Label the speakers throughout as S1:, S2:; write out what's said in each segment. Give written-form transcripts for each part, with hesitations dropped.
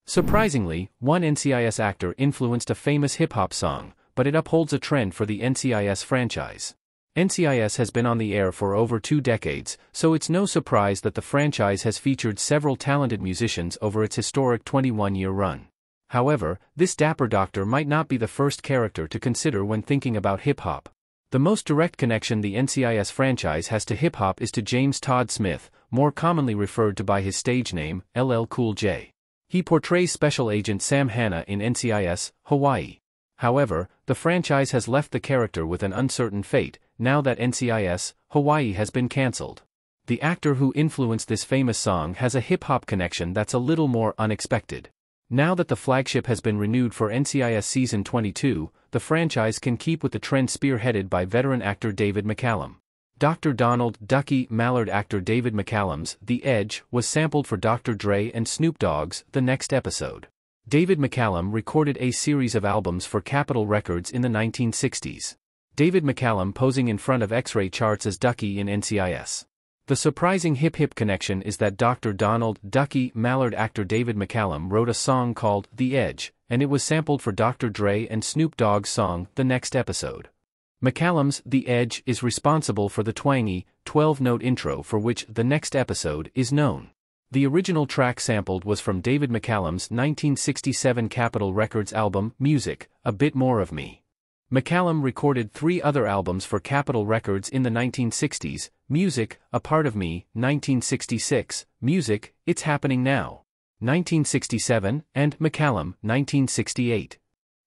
S1: Surprisingly, one NCIS actor influenced a famous hip-hop song, but it upholds a trend for the NCIS franchise. NCIS has been on the air for over 2 decades, so it's no surprise that the franchise has featured several talented musicians over its historic 21-year run. However, this dapper doctor might not be the first character to consider when thinking about hip-hop. The most direct connection the NCIS franchise has to hip-hop is to James Todd Smith, more commonly referred to by his stage name, LL Cool J. He portrays Special Agent Sam Hanna in NCIS, Hawaii. However, the franchise has left the character with an uncertain fate, now that NCIS, Hawaii has been cancelled. The actor who influenced this famous song has a hip-hop connection that's a little more unexpected. Now that the flagship has been renewed for NCIS Season 22, the franchise can keep with the trend spearheaded by veteran actor David McCallum. Dr. Donald "Ducky" Mallard actor David McCallum's The Edge was sampled for Dr. Dre and Snoop Dogg's The Next Episode. David McCallum recorded a series of albums for Capitol Records in the 1960s. David McCallum posing in front of X-ray charts as Ducky in NCIS. The surprising hip-hip connection is that Dr. Donald "Ducky" Mallard actor David McCallum wrote a song called The Edge, and it was sampled for Dr. Dre and Snoop Dogg's song The Next Episode. McCallum's The Edge is responsible for the twangy, 12-note intro for which The Next Episode is known. The original track sampled was from David McCallum's 1967 Capitol Records album, Music, A Bit More of Me. McCallum recorded 3 other albums for Capitol Records in the 1960s, Music, A Part of Me, 1966, Music, It's Happening Now, 1967, and McCallum, 1968.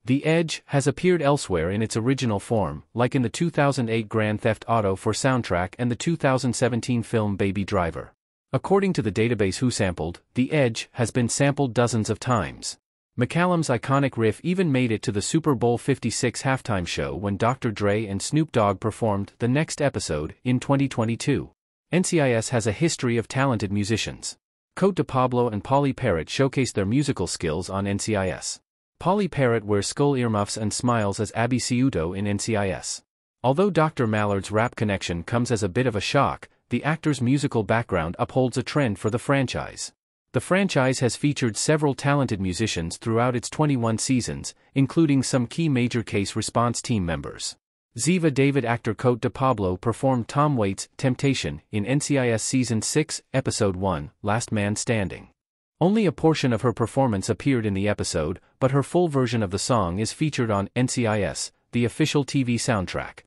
S1: The Edge has appeared elsewhere in its original form, like in the 2008 Grand Theft Auto 4 soundtrack and the 2017 film Baby Driver. According to the database Who Sampled, The Edge has been sampled dozens of times. McCallum's iconic riff even made it to the Super Bowl 56 halftime show when Dr. Dre and Snoop Dogg performed The Next Episode in 2022. NCIS has a history of talented musicians. Cote de Pablo and Polly Parrott showcased their musical skills on NCIS. Polly Parrott wears skull earmuffs and smiles as Abby Ciuto in NCIS. Although Dr. Mallard's rap connection comes as a bit of a shock, the actor's musical background upholds a trend for the franchise. The franchise has featured several talented musicians throughout its 21 seasons, including some key major case response team members. Ziva David actor Cote de Pablo performed Tom Waits' Temptation in NCIS Season 6, Episode 1, Last Man Standing. Only a portion of her performance appeared in the episode, but her full version of the song is featured on NCIS, the official TV soundtrack.